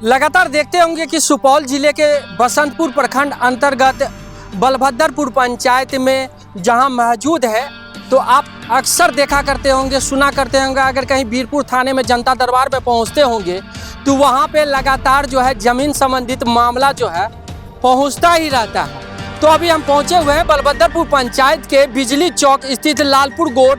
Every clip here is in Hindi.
लगातार देखते होंगे कि सुपौल जिले के बसंतपुर प्रखंड अंतर्गत बलभद्रपुर पंचायत में जहां मौजूद है, तो आप अक्सर देखा करते होंगे, सुना करते होंगे, अगर कहीं वीरपुर थाने में जनता दरबार में पहुंचते होंगे तो वहां पे लगातार जो है ज़मीन संबंधित मामला जो है पहुंचता ही रहता है। तो अभी हम पहुंचे हुए हैं बलभद्रपुर पंचायत के बिजली चौक स्थित लालपुर गोट,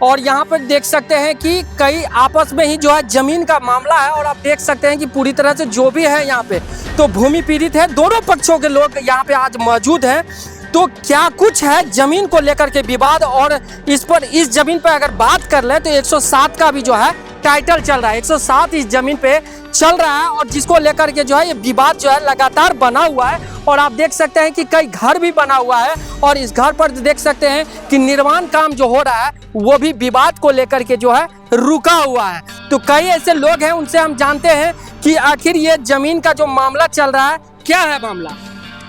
और यहाँ पर देख सकते हैं कि कई आपस में ही जो है ज़मीन का मामला है। और आप देख सकते हैं कि पूरी तरह से जो भी है यहाँ पे तो भूमि पीड़ित है, दोनों पक्षों के लोग यहाँ पे आज मौजूद हैं। तो क्या कुछ है ज़मीन को लेकर के विवाद, और इस ज़मीन पर अगर बात कर ले तो 107 का भी जो है टाइटल चल रहा है, 107 इस ज़मीन पे चल रहा है, और जिसको लेकर के जो है ये विवाद जो है लगातार बना हुआ है। और आप देख सकते हैं कि कई घर भी बना हुआ है, और इस घर पर देख सकते हैं कि निर्माण काम जो हो रहा है वो भी विवाद को लेकर के जो है रुका हुआ है। तो कई ऐसे लोग हैं, उनसे हम जानते हैं कि आखिर ये ज़मीन का जो मामला चल रहा है क्या है मामला।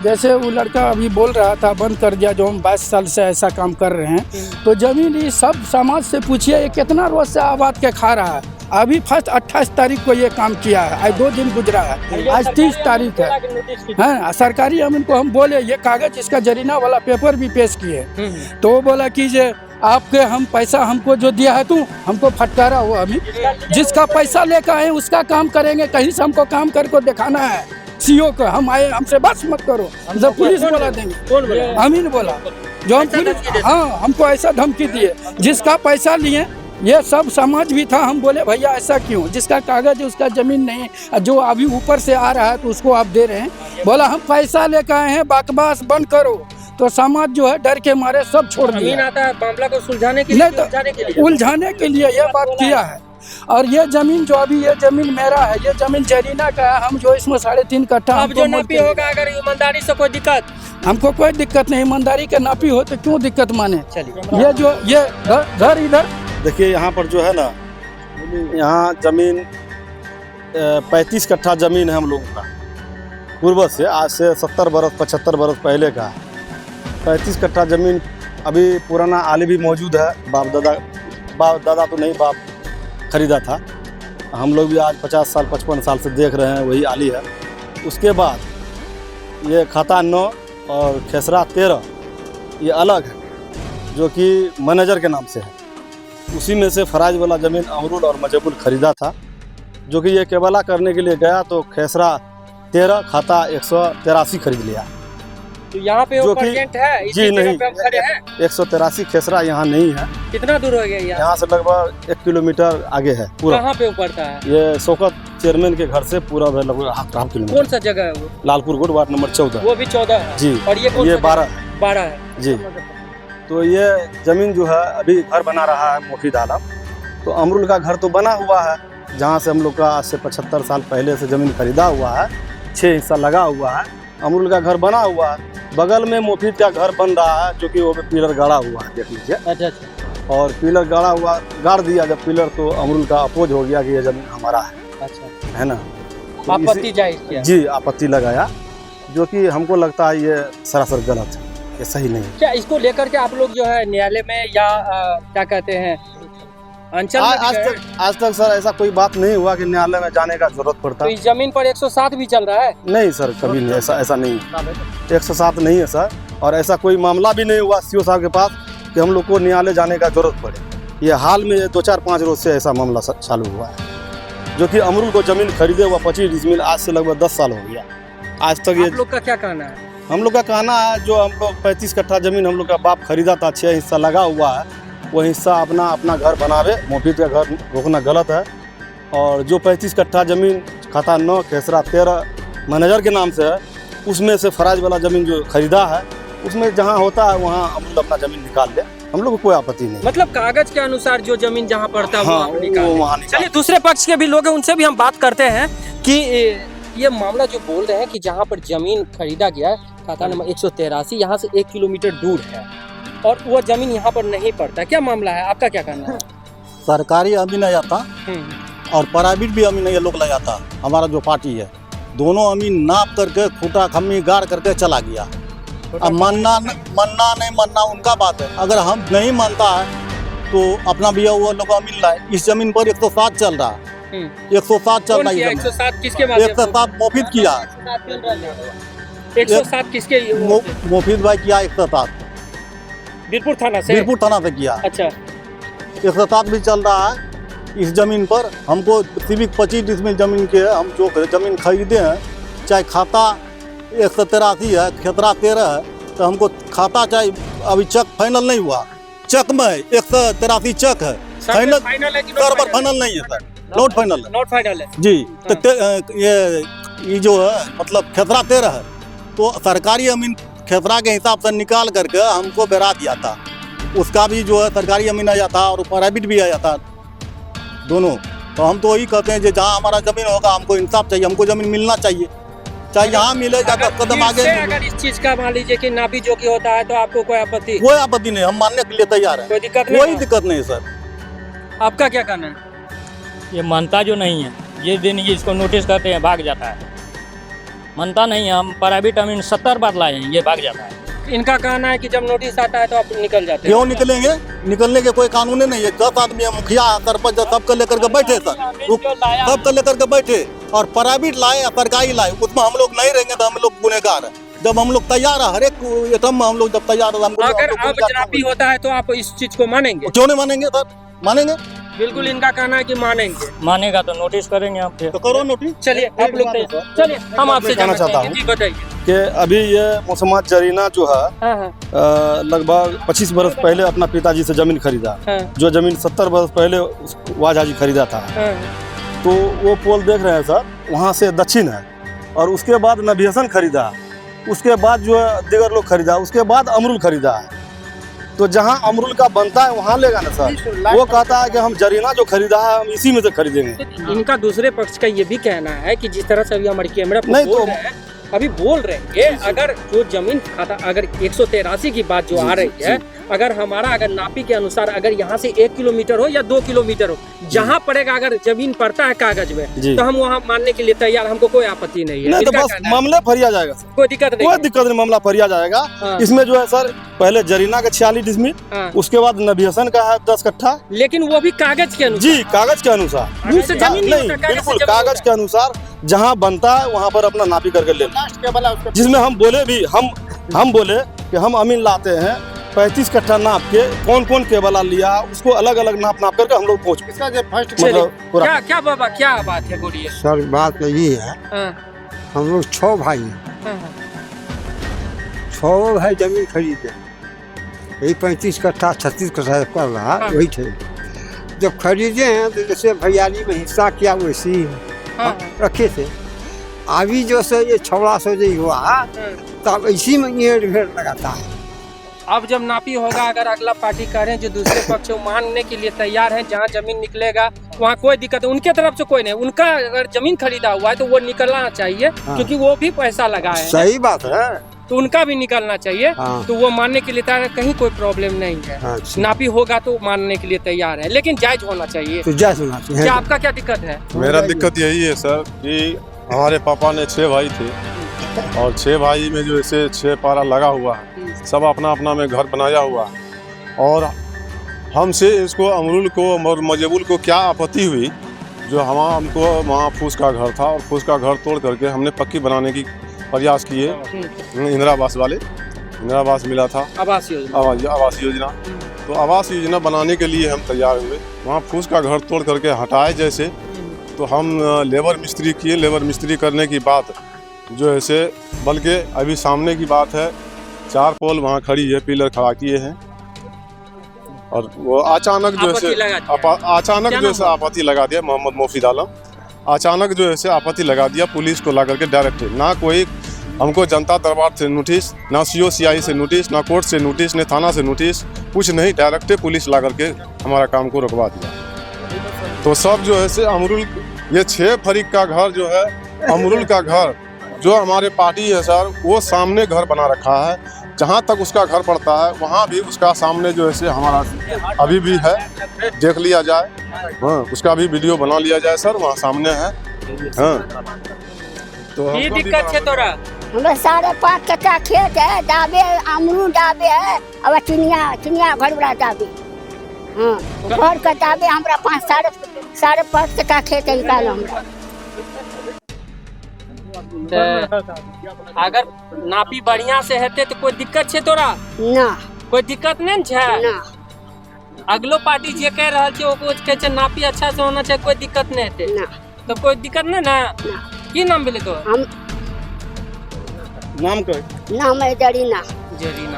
जैसे वो लड़का अभी बोल रहा था बंद कर दिया, जो हम 22 साल से ऐसा काम कर रहे हैं, तो जमीन ये सब समाज से पूछिए ये कितना रोज से आबाद के खा रहा है। अभी फर्स्ट 28 तारीख को ये काम किया है, आज 2 दिन गुजरा है, आज 30 तारीख है। सरकारी अमीन को हम बोले ये कागज इसका जरीना वाला पेपर भी पेश किए, तो वो बोला कि जे आपके हम पैसा हमको जो दिया है तू हमको फटकारा हुआ, अभी जिसका पैसा लेकर आए उसका काम करेंगे, कहीं से हमको काम करके दिखाना है। सीओ को हम आए, हमसे बस मत करो, जब पुलिस बोला देंगे। अमीन बोला जो हम पुलिस, हाँ हमको ऐसा धमकी दिए, जिसका पैसा लिए ये सब समाज भी था। हम बोले भैया ऐसा क्यों, जिसका कागज है उसका जमीन नहीं, जो अभी ऊपर से आ रहा है तो उसको आप दे रहे हैं। बोला हम पैसा लेकर आए हैं, बकवास बंद करो। तो समाज जो है डर के मारे सब छोड़ दिया। आता है मामला को सुलझाने के लिए, उलझाने के लिए ये बात किया है। और ये जमीन जो अभी ये जमीन मेरा है, ये जमीन जरीना का है। हम जो इसमें 3.5 कट्ठा अब जो नापी होगा, अगर ईमानदारी से कोई दिक्कत, हमको कोई दिक्कत नहीं, ईमानदारी के नापी हो तो क्यों दिक्कत माने। चलिए ये जो ये घर इधर देखिए, यहाँ पर जो है ना, यहाँ जमीन 35 कट्ठा जमीन है हम लोगों का, पूर्व से, आज से 70 बरस 75 बरस पहले का 35 कट्ठा जमीन। अभी पुराना आली भी मौजूद है, बाप दादा तो नहीं, बाप खरीदा था। हम लोग भी आज 50 साल 55 साल से देख रहे हैं, वही आली है। उसके बाद ये खाता 9 और खेसरा 13 ये अलग है, जो कि मैनेजर के नाम से है। उसी में से फराज वाला ज़मीन अमरुल और मजबुल खरीदा था, जो कि ये केबला करने के लिए गया तो खेसरा 13 खाता 183 खरीद लिया। तो यहाँ पे जो कि है जी नहीं, 183 खेसरा यहाँ नहीं है। कितना दूर हो गया यहाँ से लगभग 1 किलोमीटर आगे है पूरा। कहाँ पे पड़ता है ये शौकत चेयरमैन के घर से पूरा लगभग ½ किलोमीटर। कौन सा जगह है वो? लालपुर गोट, वार्ड नंबर 14। वो भी 14 है जी, और ये 12 है जी। तो ये जमीन जो है अभी घर बना रहा है मुफीद आलम। तो अमरुल का घर तो बना हुआ है, जहाँ से हम लोग का आज से 75 साल पहले से ज़मीन खरीदा हुआ है, 6 हिस्सा लगा हुआ है। अमरुल का घर बना हुआ है, बगल में मुफीद का घर बन रहा है, जो कि वो पिलर गाड़ा हुआ है, देख लीजिए। अच्छा। और पिलर गाड़ा हुआ, गाड़ दिया जब पिलर, तो अमरुल का अपोज हो गया कि ये ज़मीन हमारा है। अच्छा, है ना, तो आपत्ति जाहिर किया। जी, आपत्ति लगाया, जो कि हमको लगता है ये सरासर गलत है, ये सही नहीं। क्या इसको लेकर के आप लोग जो है न्यायालय में या क्या कहते हैं अंचल में आज तक सर ऐसा कोई बात नहीं हुआ कि न्यायालय में जाने का जरूरत पड़ता। तो इस जमीन पर 107 भी चल रहा है? नहीं सर, कभी नहीं, ऐसा नहीं है। 107 नहीं है सर, और ऐसा कोई मामला भी नहीं हुआ सीओ साहब के पास कि हम लोग को न्यायालय जाने का जरूरत पड़े। ये हाल में 2-4-5 रोज से ऐसा मामला चालू हुआ है, जो कि अमरुल को जमीन खरीदे हुआ 25 डिसमिल आज से लगभग 10 साल हो गया। आज तक ये आप लोग का क्या कहना है? हम लोग का कहना है, जो हम लोग 35 कट्ठा जमीन हम लोग का बाप खरीदा था, 6 हिस्सा लगा हुआ है, वो हिस्सा अपना घर बनावे, मुफीद का घर रोकना गलत है। और जो 35 कट्ठा जमीन खाता 9 खेसरा 13 मैनेजर के नाम से है, उसमें से फराज वाला ज़मीन जो खरीदा है, उसमें जहाँ होता है वहाँ अमरुल अपना ज़मीन निकाल ले, हम लोग को कोई आपत्ति नहीं। मतलब कागज के अनुसार जो जमीन जहाँ पड़ता है, हाँ, वो वहाँ। चलिए दूसरे पक्ष के भी लोग हैं, उनसे भी हम बात करते हैं कि ये मामला जो बोल रहे हैं कि जहाँ पर जमीन खरीदा गया है, खाता नंबर 183, यहाँ से 1 किलोमीटर दूर है, और वो जमीन यहाँ पर नहीं पड़ता। क्या मामला है, आपका क्या कहना है? सरकारी अमीन है आता और प्राइवेट भी अमीन ये लोग लगाता। हमारा जो पार्टी है, दोनों अमीन नाप करके खूटा खम्मी गाड़ करके चला गया। अब मानना नहीं मानना उनका बात है। अगर हम नहीं मानता है तो अपना भी वो लोग अमीन लाए। इस जमीन पर 107 चल रहा है, 107 चल कौन रही किया? है 107 किसके माध्यम से? 107 मुफीद किया 107 किसके मुफीद भाई किया 107 बीरपुर थाना से? बीरपुर थाना से किया। अच्छा 107 भी चल रहा है इस जमीन पर। हमको सिविक 25 डिसमिल जमीन के हम जो जमीन खरीदे हैं, चाहे खाता 183 है, खेतरा 13 है, तो हमको खाता चाहे अभी चेक फाइनल नहीं हुआ, चेक में 183 चेक है, फाइनल फाइनल है कि सर्वर फाइनल नहीं है सर, नोट फाइनल है नॉट फाइनल है? जी। तो ये जो है मतलब खेतरा 13 है, तो सरकारी जमीन खेतरा के हिसाब से निकाल करके हमको बेरा दिया था, उसका भी जो है सरकारी जमीन आया था और प्राइवेट भी आया था दोनों। तो हम तो वही कहते हैं कि जहाँ हमारा जमीन होगा हमको इंसाफ चाहिए, हमको जमीन मिलना चाहिए, चाहे यहाँ मिले या 10 कदम आगे। अगर इस चीज का मान लीजिए कि नापी जोखी होता है तो आपको कोई आपत्ति? कोई आपत्ति नहीं, हम मानने के लिए तैयार है, कोई दिक्कत नहीं? कोई दिक्कत नहीं सर। आपका क्या कहना है? ये मानता जो नहीं है, ये दिन ये इसको नोटिस करते हैं भाग जाता है, मानता नहीं है। हम प्राइवेट जमीन 70 बार लाए हैं, ये भाग जाता है। इनका कहना है कि जब नोटिस आता है तो आप निकल जाते हैं। क्यों निकलेंगे? निकलने के कोई कानून नहीं है। 10 आदमी है, मुखिया सरपंच सबको लेकर के बैठे सर, सबको लेकर के बैठे और प्राइवेट लाए या सरकारी लाए, उसमें हम लोग नहीं रहेंगे तो हम लोग गुनहगार है। जब हम लोग तैयार है, हर एक एटम में हम लोग जब तैयार है, अगर अब जनाबी होता है तो आप इस चीज को मानेंगे? क्यों नहीं मानेंगे सर? मानेंगे, बिल्कुल इनका कहना है कि मानेंगे। मानेगा तो नोटिस करेंगे हम फिर। तो करो नोटिस। चलिए आप लोग चलिए हम आपसे कहना जानना चाहता चाहेंगे। जी बताइए। कि अभी ये मौसमात जरीना जो है हाँ हाँ लगभग 25 बरस पहले अपना पिताजी से जमीन खरीदा, हाँ जो जमीन 70 बरस पहले वाजा जी खरीदा था। हाँ तो वो पोल देख रहे हैं सर, वहाँ से दक्षिण है, और उसके बाद नभियसन खरीदा, उसके बाद जो है दिगर लोग खरीदा, उसके बाद अमरुल खरीदा है। तो जहाँ अमरुल का बनता है वहाँ लेगा ना सर। वो कहता है कि हम जरीना जो खरीदा है हम इसी में से खरीदेंगे। इनका दूसरे पक्ष का ये भी कहना है कि जिस तरह से अभी हमारे कैमरा पर नहीं बोल तो- रहे हैं, अभी बोल रहे हैं कि अगर जो जमीन खाता अगर 183 की बात जो आ रही है, अगर हमारा अगर नापी के अनुसार अगर यहाँ से 1 किलोमीटर हो या 2 किलोमीटर हो, जहाँ पड़ेगा अगर जमीन पड़ता है कागज में, जी। तो हम वहाँ मानने के लिए तैयार, हमको कोई आपत्ति नहीं है। नहीं तो इनका बस कहना है, मामले फरिया जाएगा सर, कोई दिक्कत नहीं कोई है। दिक्कत नहीं, मामला फरिया जाएगा। हाँ। इसमें जो है सर पहले जरीना का 46 डिसमिल, हाँ। उसके बाद नभियसन का है 10 कट्ठा। लेकिन वो भी कागज के अनुसार। जी कागज के अनुसार, मुंह से जमीन नहीं नहीं होता, कागज से बिल्कुल जमीन कागज होता के अनुसार जहाँ बनता है वहाँ पर अपना नापी करके ले लो। जिसमें हम बोले भी हम बोले कि हम अमीन लाते हैं 35 कट्ठा नाप के, कौन कौन केबल लिया उसको अलग अलग नाप करके हम लोग पहुँच चलिए, पूरा क्या क्या बाबा क्या बात है, बोलिए। सर बात यही है, हाँ, हम लोग 6 भाई हैं, हाँ, हाँ। 6 भाई जमीन खरीदे, यही 35 कट्ठा 36 कट्ठा कर रहा हाँ। वही थे। जब खरीदे हैं तो जैसे भैयारी में हिस्सा किया वैसे ही हाँ, रखे थे। अभी जो से ये 1600 जो हुआ हाँ। तब इसी में ये ढेर लगाता है। अब जब नापी होगा, अगर अगला पार्टी कह रहे हैं जो दूसरे पक्ष को मानने के लिए तैयार है, जहाँ जमीन निकलेगा वहाँ कोई दिक्कत, उनके तरफ से कोई नहीं। उनका अगर जमीन खरीदा हुआ है तो वो निकलना चाहिए, क्योंकि वो भी पैसा लगाए हैं, सही बात है। तो उनका भी निकलना चाहिए। हाँ। तो वो मानने के लिए तैयार है, कहीं कोई प्रॉब्लम नहीं है। अच्छा। नापी होगा तो मानने के लिए तैयार है, लेकिन जायज होना चाहिए। तो जय सुना चाहिए। क्या आपका क्या दिक्कत है? मेरा दिक्कत यही है सर कि हमारे पापा ने 6 भाई थे, और 6 भाई में जो ऐसे 6 पारा लगा हुआ है, सब अपना अपना में घर बनाया हुआ है, और हमसे इसको अमरुल को और मजबूल को क्या आपत्ति हुई, जो हमको वहाँ फूस का घर था और फूस का घर तोड़ करके हमने पक्की बनाने की प्रयास किए। इंदिरा आवास वाले, इंदिरा आवास मिला था, आवास योजना। आवास योजना, तो आवास योजना बनाने के लिए हम तैयार हुए। वहाँ फूस का घर तोड़ करके हटाए जैसे, तो हम लेबर मिस्त्री किए। लेबर मिस्त्री करने की बात जो ऐसे, बल्कि अभी सामने की बात है, 4 पोल वहाँ खड़ी है, पिलर खड़ा किए हैं, और वो अचानक जो आपत्ति लगा है दिया। अचानक क्या जो नाम है आपत्ति लगा दिया। मोहम्मद मोफिद आलम अचानक जो है आपत्ति लगा दिया, पुलिस को ला करके डायरेक्ट। ना कोई हमको जनता दरबार से नोटिस, ना COCI से नोटिस, ना कोर्ट से नोटिस, ना थाना से नोटिस, कुछ नहीं, डायरेक्ट पुलिस ला करके हमारा काम को रुकवा दिया। तो सब जो है अमरुल, ये 6 फरीक का घर जो है, अमरुल का घर जो हमारे पार्टी है सर, वो सामने घर बना रखा है। जहाँ तक उसका घर पड़ता है वहाँ भी उसका सामने जो है हमारा अभी भी है, देख लिया जाए। हाँ, उसका भी वीडियो बना लिया जाए सर, वहाँ सामने है। हाँ, तो ये हमको भी दिक्कत है तोरा? हमें 5.5 कट्ठा खेत है, डाबे अमरूद डाबे है, अब चिनिया घर बड़ा डाबे। हाँ, घर का डाबे हमारा 5 साढ़े 5.5 कट्ठा खेत है निकालो हमरा। अगर नापी बढ़िया से हेते तो कोई दिक्कत छे तोरा? ना कोई दिक्कत नहीं छे? ना अगलो पार्टी जे कह रहल छे ओको कहे छे नापी अच्छा से होना चाहिए, कोई दिक्कत नहीं हेते। ना तो कोई दिक्कत नहीं ना? ना की नाम भेले तो? हम नाम कहे नाम है जरीना। जरीना।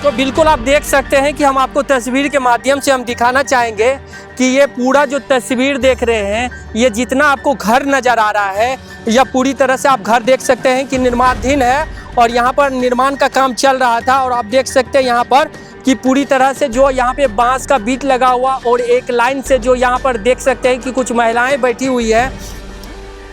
तो बिल्कुल आप देख सकते हैं कि हम आपको तस्वीर के माध्यम से हम दिखाना चाहेंगे कि ये पूरा जो तस्वीर देख रहे हैं, ये जितना आपको घर नज़र आ रहा है, यह पूरी तरह से आप घर देख सकते हैं कि निर्माणाधीन है और यहाँ पर निर्माण का काम चल रहा था। और आप देख सकते हैं यहाँ पर कि पूरी तरह से जो यहाँ पे बांस का बीट लगा हुआ और एक लाइन से जो यहाँ पर देख सकते हैं कि कुछ महिलाएं बैठी हुई है।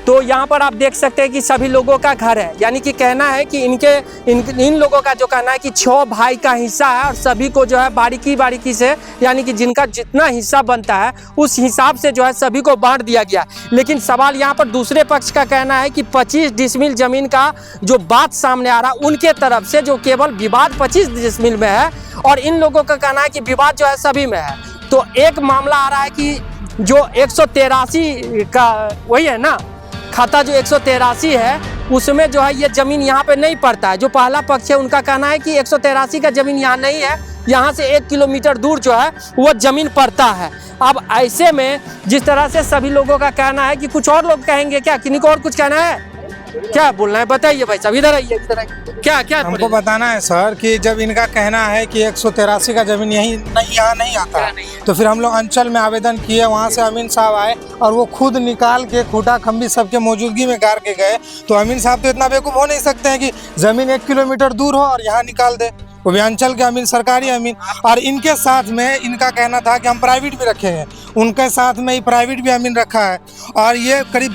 तो यहाँ पर आप देख सकते हैं कि सभी लोगों का घर है, यानी कि कहना है कि इन लोगों का जो कहना है कि 6 भाई का हिस्सा है और सभी को जो है बारीकी से, यानी कि जिनका जितना हिस्सा बनता है उस हिसाब से जो है सभी को बांट दिया गया। लेकिन सवाल यहाँ पर दूसरे पक्ष का कहना है कि 25 डिसमिल जमीन का जो बात सामने आ रहा उनके तरफ से, जो केवल विवाद 25 डिसमिल में है और इन लोगों का कहना है कि विवाद जो है सभी में है। तो एक मामला आ रहा है कि जो 183 का वही है ना खाता, जो 183 है उसमें जो है ये ज़मीन यहाँ पे नहीं पड़ता है। जो पहला पक्ष है उनका कहना है कि 183 का ज़मीन यहाँ नहीं है, यहाँ से 1 किलोमीटर दूर जो है वो ज़मीन पड़ता है। अब ऐसे में जिस तरह से सभी लोगों का कहना है कि कुछ और लोग कहेंगे क्या, किन्हीं को और कुछ कहना है, क्या बोलना है बताइए भाई साहब, इधर आइए, इधर आइए। क्या हमको बताना है सर कि जब इनका कहना है कि 183 का जमीन यहाँ नहीं आता है, तो फिर हम लोग अंचल में आवेदन किए, वहाँ से अमीन साहब आए और वो खुद निकाल के खूटा खम्बी सबके मौजूदगी में गाड़ के गए। तो अमीन साहब तो इतना बेवकूफ़ हो नहीं सकते हैं कि ज़मीन 1 किलोमीटर दूर हो और यहाँ निकाल दे, वो भी अंचल के अमीन, सरकारी अमीन। और इनके साथ में इनका कहना था कि हम प्राइवेट भी रखेंगे, उनके साथ में ही प्राइवेट भी अमीन रखा है। और ये करीब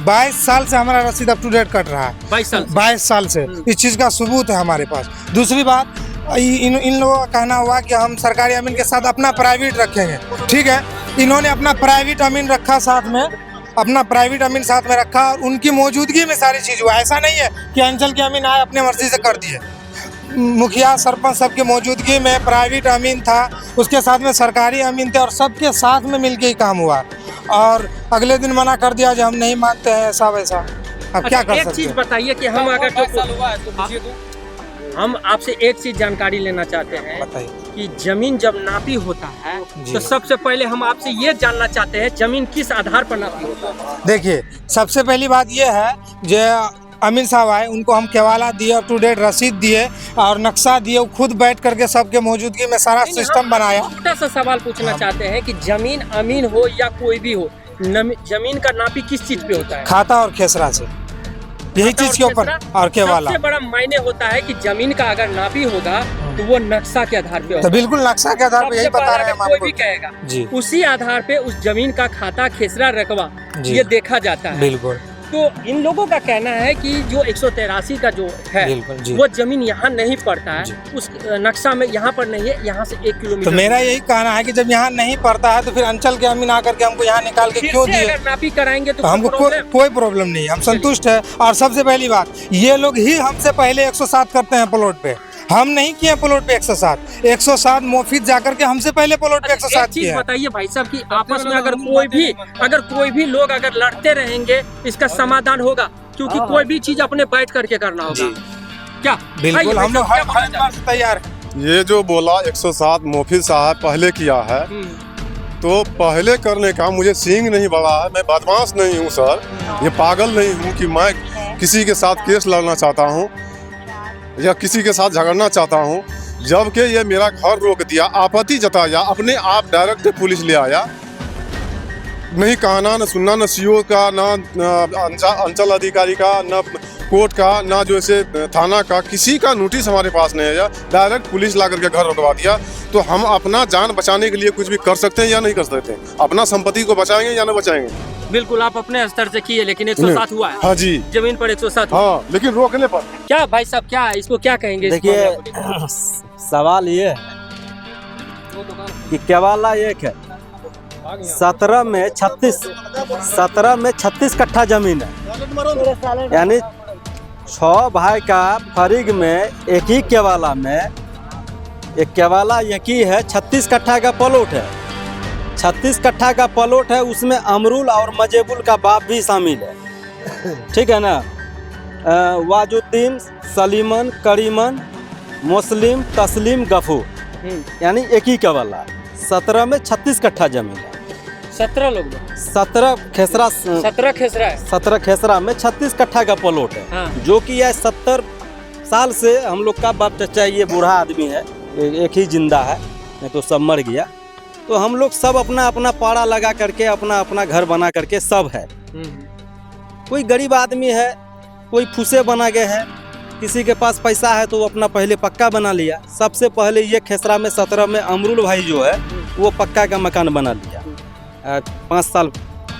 22 साल से हमारा रसीद अप टू डेट कट रहा है, 22 साल से। इस चीज़ का सबूत है हमारे पास। दूसरी बात, इन लोगों का कहना हुआ कि हम सरकारी अमीन के साथ अपना प्राइवेट रखेंगे। ठीक है, इन्होंने अपना प्राइवेट अमीन रखा, साथ में अपना प्राइवेट अमीन साथ में रखा और उनकी मौजूदगी में सारी चीज़ हुआ। ऐसा नहीं है कि अंचल के अमीन आए अपने मर्जी से कर दिए। मुखिया सरपंच सबके मौजूदगी में प्राइवेट अमीन था, उसके साथ में सरकारी अमीन थे और सबके साथ में मिलके ही काम हुआ। और अगले दिन मना कर दिया कि हम नहीं मानते हैं ऐसा वैसा। अब क्या कर सकते हैं? एक चीज बताइए कि हम अगर हम आपसे एक चीज जानकारी लेना चाहते हैं कि जमीन जब नापी होता है तो सबसे पहले हम आपसे ये जानना चाहते हैं जमीन किस आधार पर नापी होता है। देखिए, सबसे पहली बात ये है जो अमीन साहब आए, उनको हम केवाला दिए, अप टू डेट रसीद दिए और नक्शा दिए, खुद बैठ करके सबके मौजूदगी में सारा सिस्टम बनाया। छोटा सा सवाल पूछना चाहते हैं कि जमीन अमीन हो या कोई भी हो, जमीन का नापी किस चीज पे होता है? खाता और खेसरा से, यही चीज के ऊपर। और केवाला सबसे बड़ा मायने होता है कि जमीन का अगर नापी होगा तो वो नक्शा के आधार पे होगा। तो बिल्कुल नक्शा के आधार पे, यही बता रहे हैं हम कोई आपको। भी कहेगा जी, उसी आधार पे उस जमीन का खाता, खेसरा, रकबा ये देखा जाता है। बिल्कुल। तो इन लोगों का कहना है कि जो 183 का जो है वो जमीन यहाँ नहीं पड़ता है, उस नक्शा में यहाँ पर नहीं है, यहाँ से 1 किलोमीटर। तो मेरा यही कहना है कि जब यहाँ नहीं पड़ता है तो फिर अंचल के अमीन आकर के हमको यहाँ निकाल के क्यों दिए? अगर नापी कराएंगे तो हमको कोई प्रॉब्लम नहीं, हम संतुष्ट है। और सबसे पहली बात, ये लोग ही हमसे पहले 107 करते हैं प्लॉट पे, हम नहीं किए प्लॉट पे 107 मोफिद जाकर के हमसे पहले प्लॉट पे 107 किए। बताइए भाई साहब कि आपस में अगर कोई भी लोग अगर लड़ते रहेंगे इसका समाधान होगा, क्योंकि कोई भी चीज अपने बैठ करके करना होगा। क्या बिल्कुल, हम लोग हर बार से तैयार हैं। ये जो बोला 107 मोफिद साहब पहले किया है, तो पहले करने का मुझे सींग नहीं बढ़ा है। मैं बदमाश नहीं हूँ सर, ये पागल नहीं हूँ कि मैं किसी के साथ केस लड़ना चाहता हूँ या किसी के साथ झगड़ना चाहता हूँ। जबकि ये मेरा घर रोक दिया, आपत्ति जताया, अपने आप डायरेक्ट पुलिस ले आया, नहीं कहना न सुनना, न सीओ का, न अंचल अधिकारी का, न कोर्ट का, ना जो ऐसे थाना का, किसी का नोटिस हमारे पास नहीं आया। डायरेक्ट पुलिस ला करके घर रुकवा दिया। तो हम अपना जान बचाने के लिए कुछ भी कर सकते हैं या नहीं कर सकते हैं? अपना संपत्ति को बचाएंगे या नहीं बचाएंगे? बिल्कुल, आप अपने स्तर से किए, लेकिन 107 हुआ है। हाँ जी, जमीन पर 107। हाँ, लेकिन रोकने पर क्या भाई साहब, क्या इसको क्या कहेंगे? देखिए, सवाल ये है कि केवाला एक है, 17 में 36 कट्ठा जमीन है, यानी 6 भाई का फरीक में एक ही केवाला में, एक केवाला एक ही है, 36 कट्ठा का प्लॉट है। 36 कट्ठा का प्लॉट है, उसमें अमरुल और मजेबुल का बाप भी शामिल है। ठीक है ना। वाजुद्दीन, सलीमन, करीमन, मुस्लिम, तस्लीम, गफूर, यानी एक ही कबला। 17 में 36 कट्ठा जमीन है। 17 लोग 17 खेसरा 17 खेसरा है। 17 खेसरा में 36 कट्ठा का प्लॉट है। हाँ। जो कि यह 70 साल से हम लोग का बाप चचा, ये बूढ़ा आदमी है, एक ही जिंदा है, नहीं तो सब मर गया। तो हम लोग सब अपना अपना पाड़ा लगा करके अपना अपना घर बना करके सब है। कोई गरीब आदमी है, कोई फूसे बना गए हैं, किसी के पास पैसा है तो वो अपना पहले पक्का बना लिया। सबसे पहले ये खेसरा में 17 में अमरुल भाई जो है वो पक्का का मकान बना लिया 5 साल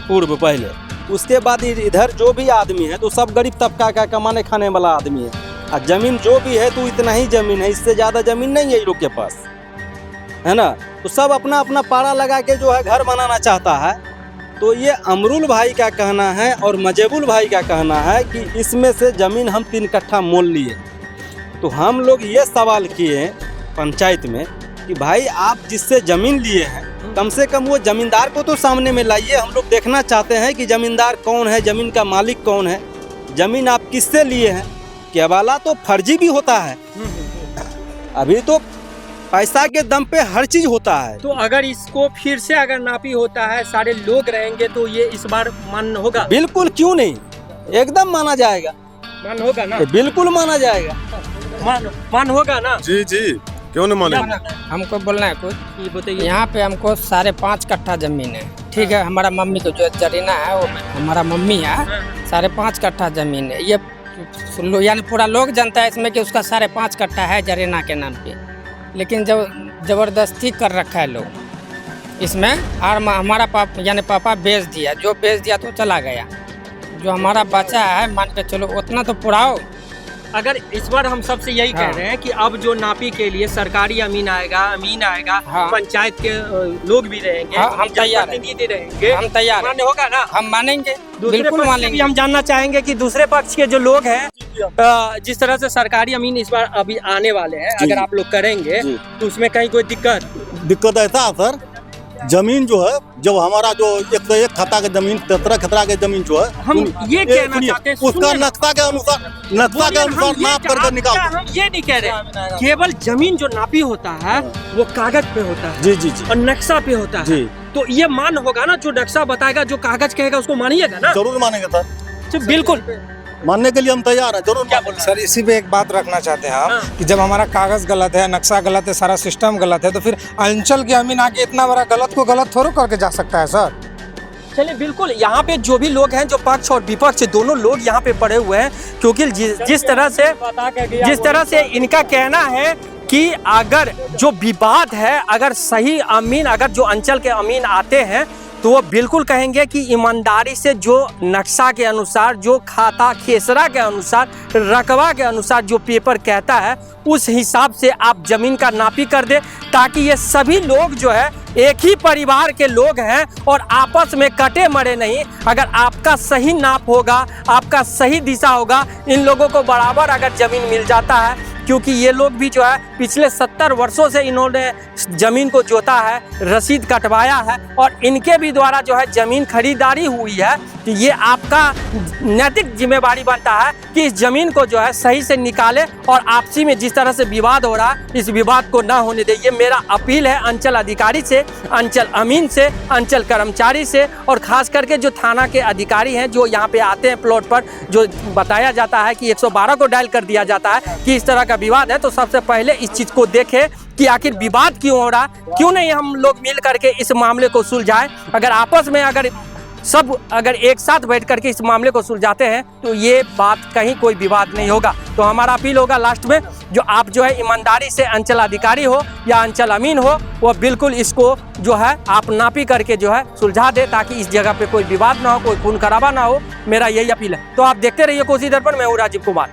पूर्व पहले। उसके बाद इधर जो भी आदमी है तो सब गरीब तबका का कमाने खाने वाला आदमी है। और जमीन जो भी है तो इतना ही जमीन है, इससे ज़्यादा जमीन नहीं है इन लोग के पास, है ना। तो सब अपना अपना पाड़ा लगा के जो है घर बनाना चाहता है। तो ये अमरुल भाई का कहना है और मजेबुल भाई का कहना है कि इसमें से ज़मीन हम 3 कट्ठा मोल लिए। तो हम लोग ये सवाल किए पंचायत में कि भाई आप जिससे ज़मीन लिए हैं कम से कम वो ज़मींदार को तो सामने में लाइए। हम लोग देखना चाहते हैं कि ज़मींदार कौन है, ज़मीन का मालिक कौन है, ज़मीन आप किससे लिए हैं। केवला तो फर्जी भी होता है, अभी तो पैसा के दम पे हर चीज होता है। तो अगर इसको फिर से अगर नापी होता है, सारे लोग रहेंगे, तो ये इस बार मान्य होगा? बिल्कुल, क्यों नहीं, एकदम माना जाएगा। मान होगा ना? बिल्कुल माना जाएगा। मान होगा ना? जी जी, क्यों नहीं माने। हमको बोलना है कुछ, ये बताइए। यहाँ पे हमको 5.5 कट्ठा जमीन है। ठीक है, हमारा मम्मी को जो जरीना है वो हमारा मम्मी है। 5.5 कट्ठा जमीन है। ये यानी पूरा लोग जानता है इसमें कि उसका 5.5 कट्ठा है जरीना के नाम पे। लेकिन जब जबरदस्ती कर रखा है लोग इसमें, और हमारा यानी पापा बेच दिया, जो बेच दिया तो चला गया। जो हमारा बचा है मान के चलो उतना तो पुराओ। अगर इस बार हम सबसे यही कह रहे हैं कि अब जो नापी के लिए सरकारी अमीन आएगा, हाँ। पंचायत के लोग भी रहेंगे, हाँ, हम तैयार हैं। रहेंगे, हम तैयार, मान्य होगा ना? हम मानेंगे, बिल्कुल बिल्कुल मानेंगे। हम जानना चाहेंगे कि दूसरे पक्ष के जो लोग हैं, जिस तरह से सरकारी अमीन इस बार अभी आने वाले हैं, अगर आप लोग करेंगे तो उसमें कहीं कोई दिक्कत ऐसा है सर, जमीन जो है जब हमारा जो 101 खाता के जमीन 13 खतरा के जमीन जो है, हम ये कहना चाहते हैं, उसका नक्शा के अनुसार नाप करके निकाल। हम ये नहीं कह रहे, केवल जमीन जो नापी होता है वो कागज पे होता है। जी जी जी, और नक्शा पे होता है। जी। तो ये मान होगा ना, जो नक्शा बताएगा, जो कागज कहेगा उसको मानिएगा ना? जरूर मानेंगे सर, तो बिल्कुल मानने के लिए हम तैयार हैं। जरूर क्या बोलना सर, इसी पे एक बात रखना चाहते हैं हम कि जब हमारा कागज गलत है, नक्शा गलत है, सारा सिस्टम गलत है, तो फिर अंचल की अमीन आके इतना बड़ा गलत को गलत थोड़ा करके जा सकता है सर। चलिए, बिल्कुल यहाँ पे जो भी लोग हैं, जो पक्ष और विपक्ष दोनों लोग यहाँ पे पड़े हुए हैं, क्योंकि जिस तरह से इनका कहना है कि अगर जो विवाद है, अगर सही अमीन, अगर जो अंचल के अमीन आते हैं तो वो बिल्कुल कहेंगे कि ईमानदारी से जो नक्शा के अनुसार, जो खाता खेसरा के अनुसार, रकबा के अनुसार जो पेपर कहता है उस हिसाब से आप जमीन का नापी कर दे, ताकि ये सभी लोग जो है एक ही परिवार के लोग हैं और आपस में कटे मरे नहीं। अगर आपका सही नाप होगा, आपका सही दिशा होगा, इन लोगों को बराबर अगर जमीन मिल जाता है, क्योंकि ये लोग भी जो है पिछले 70 वर्षों से इन्होंने जमीन को जोता है, रसीद कटवाया है और इनके भी द्वारा जो है जमीन खरीदारी हुई है। तो ये आपका नैतिक जिम्मेवारी बनता है कि इस जमीन को जो है सही से निकाले और आपसी में जिस तरह से विवाद हो रहा है, इस विवाद को ना होने दे। ये मेरा अपील है अंचल अधिकारी से, अंचल अमीन से, अंचल कर्मचारी से, और खास करके जो थाना के अधिकारी हैं जो यहाँ पे आते हैं प्लॉट पर, जो बताया जाता है कि 112 को डायल कर दिया जाता है कि इस तरह का विवाद है, तो सबसे पहले इस चीज़ को देखें कि आखिर विवाद क्यों हो रहा, क्यों नहीं हम लोग मिल करके इस मामले को सुलझाएं। अगर आपस में अगर एक साथ बैठ करके इस मामले को सुलझाते हैं तो ये बात कहीं कोई विवाद नहीं होगा। तो हमारा अपील होगा लास्ट में, जो आप जो है ईमानदारी से अंचल अधिकारी हो या अंचल अमीन हो, वो बिल्कुल इसको जो है आप नापी करके जो है सुलझा दे, ताकि इस जगह पे कोई विवाद ना हो, कोई खून खराबा ना हो। मेरा यही अपील है। तो आप देखते रहिए कोसी दर्पण, मैं हूँ राजीव कुमार।